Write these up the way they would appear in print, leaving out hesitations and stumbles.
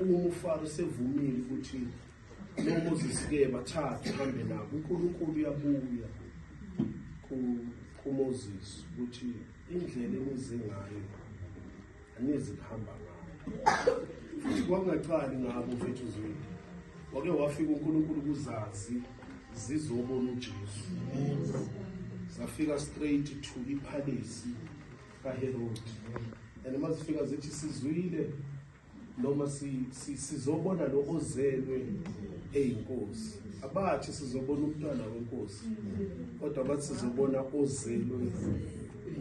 uMufaro sevumile ukuthi noMoses ke bathathe kambe nabo uNkulunkulu uyabuya kuMoses ukuthi indlela enize ngayo anizi kuhamba ngayo futhi kwangaqali ngabo mfethu zweni wake wafika uNkulunkulu kuzazi zizobona uJesu zafika straight to ipalace kaHerod and masifika zithi sizwile noma sizobona lo ozelwe eyinkosi abathi sizobona umntwana wenkosi kodwa bathi sizobona ozelwe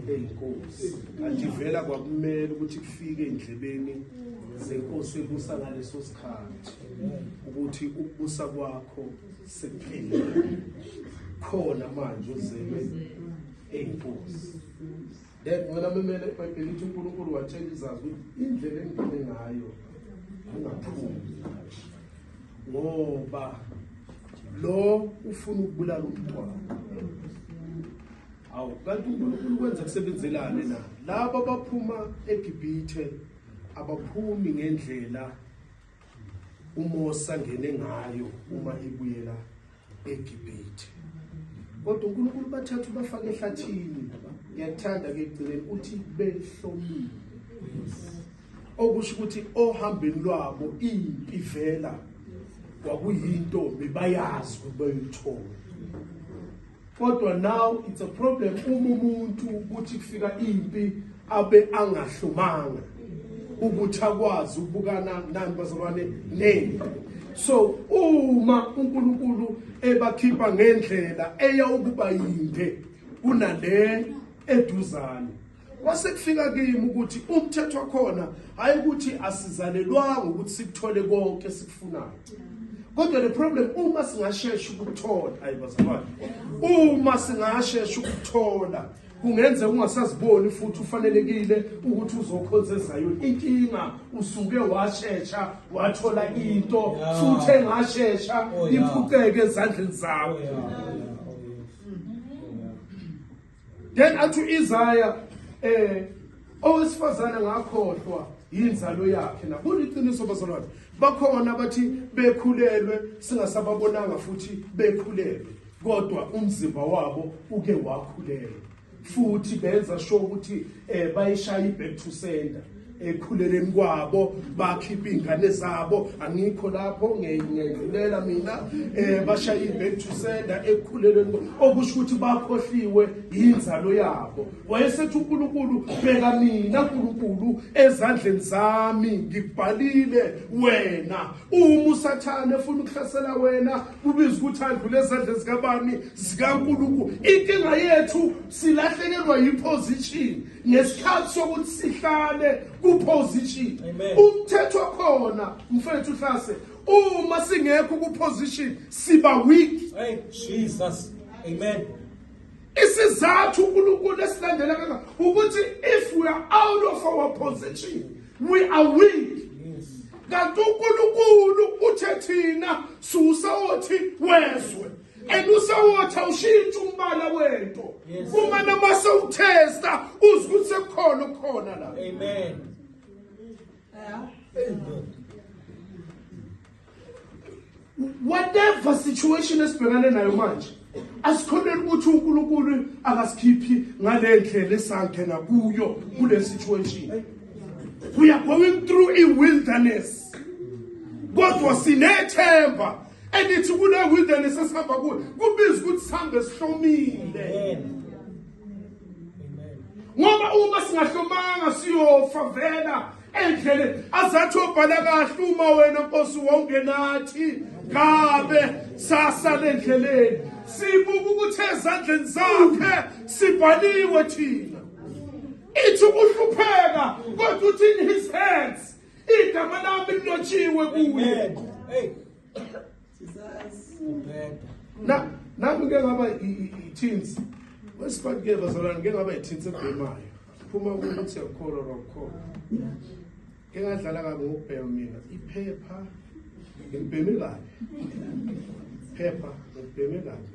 eyinkosi kanti vela kwakumele ukuthi kufike endlebeni zenkosi ebusa ngaleso sikhathi ukuthi ukubusa kwakho sekuphele khona manje ozelwe eyinkosi. Then wena memele eBhayibhelini lithi uNkulunkulu watshela izazi ukuthi indlela engene ngayo ungaphumi ngoba lo ufuna ukubulala umntwana. Awu kanti uNkulunkulu kwenza kusebenzelane na labo abaphuma eGibhithe abaphumi ngendlela uMose angene ngayo uma ebuyela eGibhithe kodwa uNkulunkulu bathathu bafake ehlathini. Ngiyathanda ke egcineni uthi behlomile okusho ukuthi ohambeni lwabo impi vela kwakuyinto bebayazi ukubayithola kodwa now it's a problem uma umuntu ukuthi kufika impi abe angahlumanga ukuthi akwazi ukubukana nani bazalwane nempi. So uma uNkulunkulu ebakhipha ngendlela eya ukuba yinde kunale eduzane kwase kufika kimi ukuthi umthetho wakhona hayi ukuthi asizalelwanga ukuthi sikuthole konke sikufunayo kodwa the problem uma singashesha ukuthola ayibazalwane uma singashesha ukuthola kungenza ungasaziboni futhi ufanelekile ukuthi uzokhonzeza yona inkinga usuke washesha wathola into futhi engashesha iphuceke ezandleni zakho. Then athi Isaiah owesifazana ngakhohlwa inzalo yakhe na kuliqiniso bazalwane bakhona bathi bekhulelwe singasababonanga futhi bekhulelwe kodwa umzimba wabo uke wakhulelwa futhi benza sure ukuthi bayishaya iback to sender ekhuleleni kwabo bakhipha ingane zabo angikho lapho ngiyedlulela mina bashaya iback to sender ekhuleleni okusho ukuthi bakhohliwe inzalo yabo. Wayesethi uNkulunkulu bheka mina uNkulunkulu ezandleni zami ngikubhalile wena uma usathane efuna ukuhlasela wena kubiza ukuthi andlule ezandleni zikabani zikaNkulunkulu. Inkinga yethu silahlekelwa yiposition ngesikhathi sokuthi sihlale kuposition. Umthetho wakhona mfethu hlase uma singekho kuposition siba weak. Hey Jesus. Amen. Isizathu uNkulunkulu esilandela kanga ukuthi if we are out of our position we are weak. Kanti uNkulunkulu uthethina susawothi wezwe enusawotha ushintsha umbala wento uma namase utesta uzikuthi sekukhona la. Amen. Whatever situation esibhekane nayo manje asikhoneni ukuthi uNkulunkulu akasikhiphi ngale ndlela esangena kuyo kule situation. We are going through a wilderness kodwa sinethemba elithi kule wilderness esihamba kuyo kubiza ukuthi sihambe sihlomile ngoba uma singahlomanga siyofa vela endleleni azathi obhala kahle uma wena Nkosi wongenathi ngabe sasale endleleni sibuka ukuthi ezandleni zakhe sibhaliwe thina ithi ukuhlupheka kodwa uthi in his hands igama lami lilotshiwe kuye. Nami ke ngaba i-teens wesiphathi ke bazalwane ke ngaba i-teens ebhemayo phuma ukuthi yakholwa rakholwa ke ngadlala kabi ngokubhema mina iphepha ngibheme kabi phepha ngibheme kabi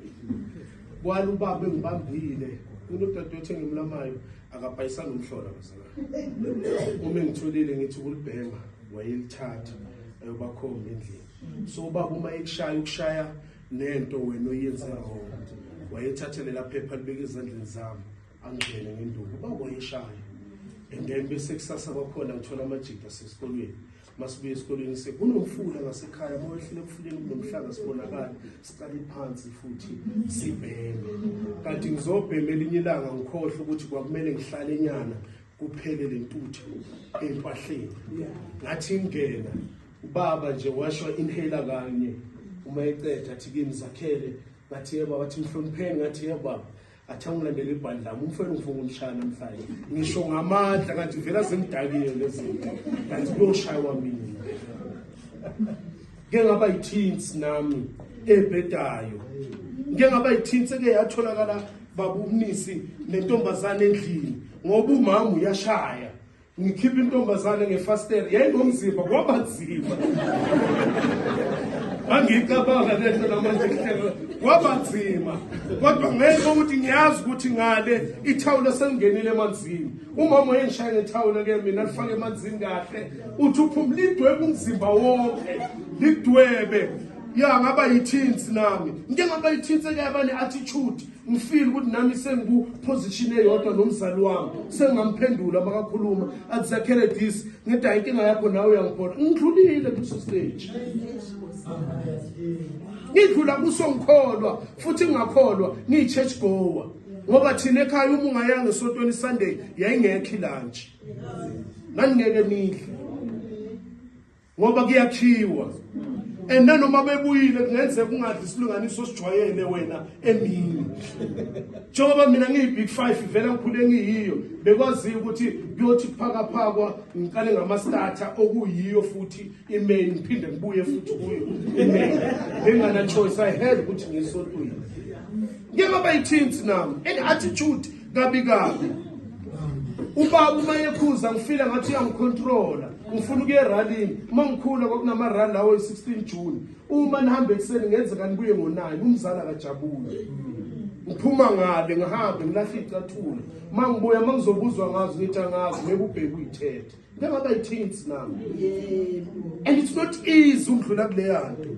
kwalo ubaba engibambile unodadewethu engimlamayo akabhayisana umhlola bazalwane uma ngitholile ngithi ulibhema wayelithatha ayobakhomba endlini. So ubaba uma ukushaya nento wena oyenze wrong, wayethathele la phepha libeke ezandleni zami angene ngenduku ubaba wayeshaya. And then bese kusasa kwakhona ngithola amajita sesikolweni. Masibuye esikolweni sekunomfula ngasekhaya mowehlile emfuleni kunomhlanga sibonakala siqale phansi futhi sibheme. Kanti ngizobhema elinye ilanga ngikhohle ukuthi kwakumele ngihlale enyana kuphele lentuthu empahleni. Ngathi ngena ubaba nje washwa inhaler kanye uma eceda athi kimi zakhele ngathi yebo bathi mhlonipheni ngathi yebo baba athi angilandele ibhandi lami umfana ngifuna umshaya namhlanje ngisho ngamandla kanti vela sengidakile lezinto kanti kuyoshaywa mina ngeke ngaba yi-teens nami ebhedayo ngeke ngaba yi-teens eke yatholakala babumnisi nentombazane endlini ngoba umama uyashaya ngikhipha intombazane ngefastela yayingomzimba kwaba nzima angicabanga lento namanje kuhlelo kwaba nzima kodwa ngeke ukuthi ngiyazi ukuthi ngale ithawula sengenile emanzini umama uyengishaya ngethawula ke mina lifake emanzini kahle uthi uphumlidwe umzimba wonke lidwebe ya ngaba yi-teens nami ngeke ngaba yi-teens ekuyabane attitude ngifeel ukuthi nami sengiku position eyodwa nomzali wami sengamphendula makakhuluma azakhele this ngithi ayinkinga yakho nawe uyangibona ngidlulile kuso stage ngidlula kuso ngikholwa futhi ngingakholwa ngiyi-church goer ngoba thina ekhaya uma ungayanga esontweni Sunday yayingekho lunch nangingeke nidle ngoba kuyakhiwa and nanoma bebuyile kungenzeka ungadli isilinganiso sijwayele wena emini njengoba mina ngiyi-big 5 vele ngikhule ngiyiyo bekwaziyo ukuthi kuyothi kuphakaphakwa ngiqale ngama-starter okuyiyo futhi imain ngiphinde ngibuye futhi kuyo imain ngingana-choice I had ukuthi ngiyisontweni ngeke ngaba yi-teens nami attitude kabi ubaba uma yekhuza ngifila ngathi uyangicontrola ngifuna ukuya eralini uma ngikhula kwakunama-rally lawo yi-16 June uma nihambe ekuseni ngenzeka nibuye ngo-9 umzala akajabule ngiphuma ngale ngihambe ngilahle icathulo uma ngibuya uma ngizobuzwa ngazo ngithi angazi ngeke ubheke uyithethe ngeke ngaba yi-teens nami and it's not easy ukudlula kuleya nto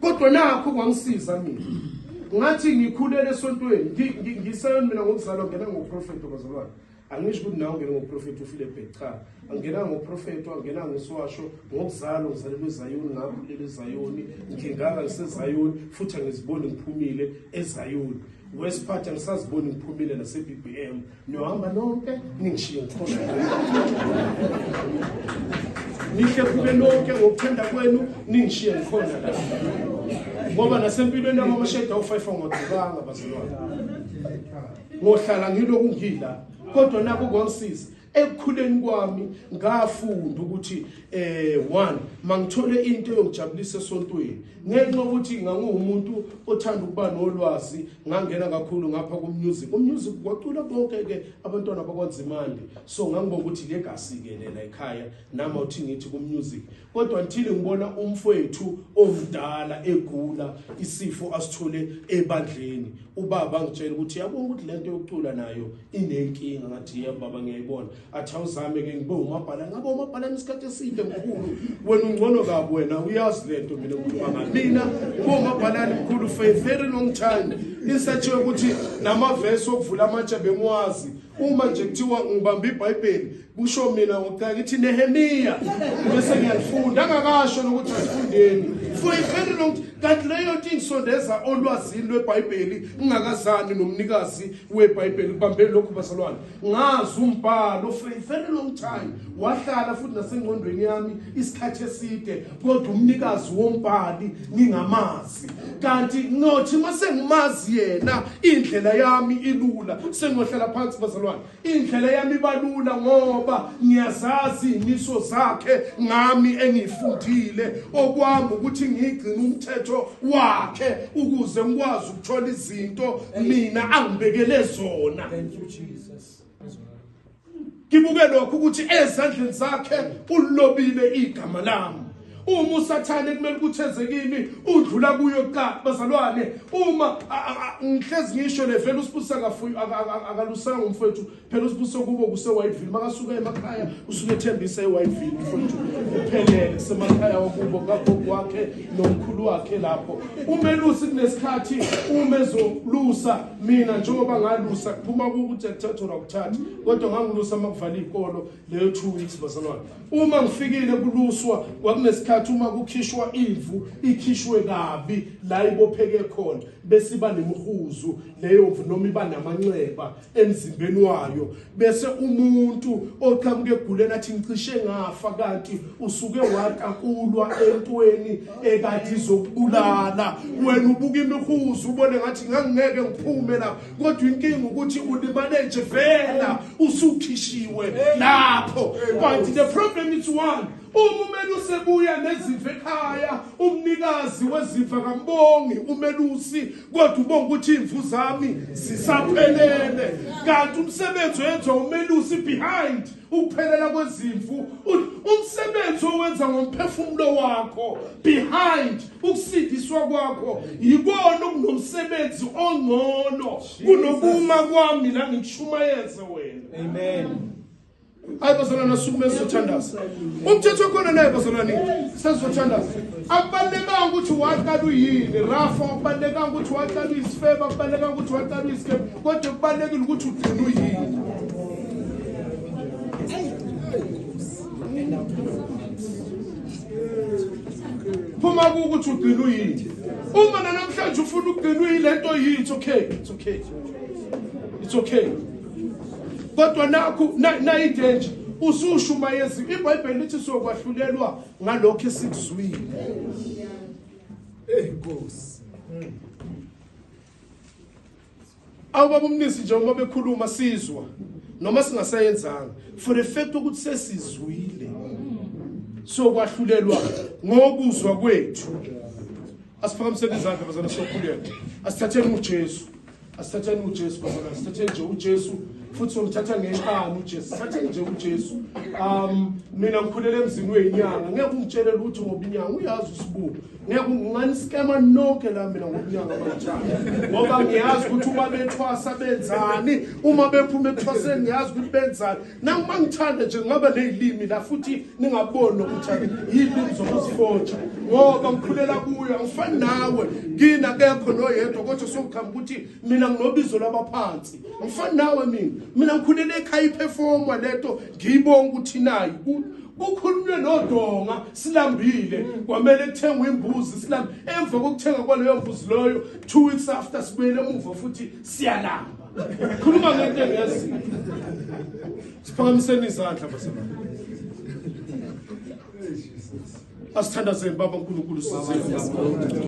kodwa nakho kwangisiza mina ngathi ngikhulele esontweni ngisayoni mina ngokuzalwa ngena ngoprofeti bazalwane angisho ukuthi nawe ngena ngoprofeti uFilip cha angena ngoprofeti angena ngiswasho ngokuzalwa ngizalelwe eZayoni ngakhulele eZayoni ngingaka ngisezayoni futhi angiziboni ngiphumile eZayoni wesiphatha angisaziboni ngiphumile nase-BBM niyohamba nonke ningishiye ngikhona nihle kube lonke ngokuthanda kwenu ningishiye ngikhona la ngoba nasempilweni yami amasheda u5 ngodukanga bazalwane ngohlala ngiloku ngila kodwa nako kwangisiza ekukhuleni kwami ngafunda ukuthi one mangithole into yongijabulisa esontweni ngenxa ukuthi ngangumuntu othanda ukuba nolwazi ngangena kakhulu ngapha ku-music kwacula bonke ke abantwana bakwanzimande so ngangibona ukuthi legacy ke lela ekhaya nami uthi ngithi ku-music kodwa until ngibona umfowethu omdala egula isifo asithole ebandleni ubaba angitshela ukuthi yabona ukuthi lento yokucula nayo inenkinga ngathi yebo baba ngiyayibona athi awuzame ke ngibe umabhala ngabe umabhala isikhathi eside mkhulu wena ungcono kabi wena uyazi lento mina ngikhuluma mina ngibe umabhalani mkhulu for a very long time isatshiwe ukuthi namavesi okuvula amatshe bengwazi uma nje kuthiwa ngibamba iBhayibheli kusho mina ngokuqala ngithi Nehemiya bese ngiyalifunda angakasho ukuthi asifundeni for a very long kanti leyo nto ingisondeza olwazini lweBhayibheli ngingakazani nomnikazi weBhayibheli kubambele lokhu basalwane ngazi umbhalo for a very long time wahlala futhi nasengqondweni yami isikhathi eside kodwa umnikazi wombhali ngingamazi kanti ngothi mase ngimazi yena indlela yami ilula sengohlala phansi bazalwane indlela yami ibalula ngoba ngiyazazi imiso zakhe ngami engifundile okwami ukuthi ngigcine umthetho wakhe ukuze ngikwazi ukuthola izinto mina angibekele zona. Thank you Jesus. Kibuke lokho ukuthi ezandleni zakhe ulobile igama lami uma usathane kumele ukuthi enze kimi udlula kuyo kuqala bazalwane uma ngihlezi ngisho levela usibusa akalusanga umfowethu phela usibusa kubo kuse Whiteville makasuka emakhaya usuke ethembisa eWhiteville mfowethu uphelele semakhaya wakubo kakho kwakhe nomkhulu wakhe lapho umelusi kunesikhathi uma ezolusa mina njengoba ngalusa kuphuma ukuthi ekuthatha ukuthatha kodwa ngangilusa makuvala ikolo leyo 2 weeks bazalwane uma ngifikile kuluswa kwakunesikhathi uma kukhishwa imvu ikhishwe kabi la ibopheke khona bese iba nemhuzu leyo mvu noma iba namanxeba emzimbeni wayo bese umuntu oqhamuke eguleni athi ngicishe ngafa kanti usuke waqakulwa entweni ekade izokubulala wena ubuka imihuzu ubone ngathi ngangeke ngiphume la kodwa inkinga ukuthi ulimale nje vela usukhishiwe lapho but the problem is one umelusi ebuya nezimvu ekhaya umnikazi wezimvu akambongi umelusi kodwa ubonga ukuthi imvu zami zisaphelele kanti umsebenzi wenziwa umelusi behind ukuphelela kwezimvu umsebenzi owenza ngomphefumulo wakho behind ukusindiswa kwakho yikona okunomsebenzi ongcono kunokuma kwami la ngishumayeze wena Amen. Hayi bazalwane sukume sizothandaza umthetho khona naye bazalwane sizothandaza akubalekanga ukuthi waqala uyini rafa akubalekanga ukuthi waqala isifeba akubalekanga ukuthi waqala iskep kodwa kubalekile ukuthi ugcina uyini phuma ukuthi ugcina uyini uma namhlanje ufuna ukugcina uyilento yini it's okay kodwa nakho na idanger usushumayezi iBhayibheli lithi sokwahlulelwa ngalokho esikuzwile Nkosi awubaba umnisi nje uma bekhuluma sizwa noma singasayenzanga for the fact ukuthi sesizwile sokwahlulelwa ngokuzwa kwethu asiphakamiseni izandla bazana sokhuleka asithatheni uJesu bazana sithatheni nje uJesu futhi somthatha ngenkani uJesu thathe nje uJesu mina ngikhulele emzini wenyanga ngeke ungitshelele ukuthi ngoba inyanga uyazi usibuko ngeke ngani skema nonke la mina ngokunyanga abathanda ngoba ngiyazi ukuthi uma bethwasa benzani uma bephuma ekuthwaseni ngiyazi ukuthi benzani nangima ngithanda nje ngaba nezilimi la futhi ningaboni ukuthi yini ngizokuzifontsha ngoba ngikhulela kuyo angifani nawe ngina kekho noyedwa kodwa sokukhamba ukuthi mina nginobizo labaphansi angifani nawe mina ngikhulele ekhaya iperforma lento ngiyibonga ukuthi nayi kukhulunywe nodonga silambile kwamele kuthengwe imbuzi silambe emva kokuthenga kwaleyo mbuzi loyo 2 weeks after sibuyele emuva futhi siyalamba khuluma ngento engiyaziyo siphakamiseni izandla basebenzi asithandazeni baba uNkulunkulu sizwe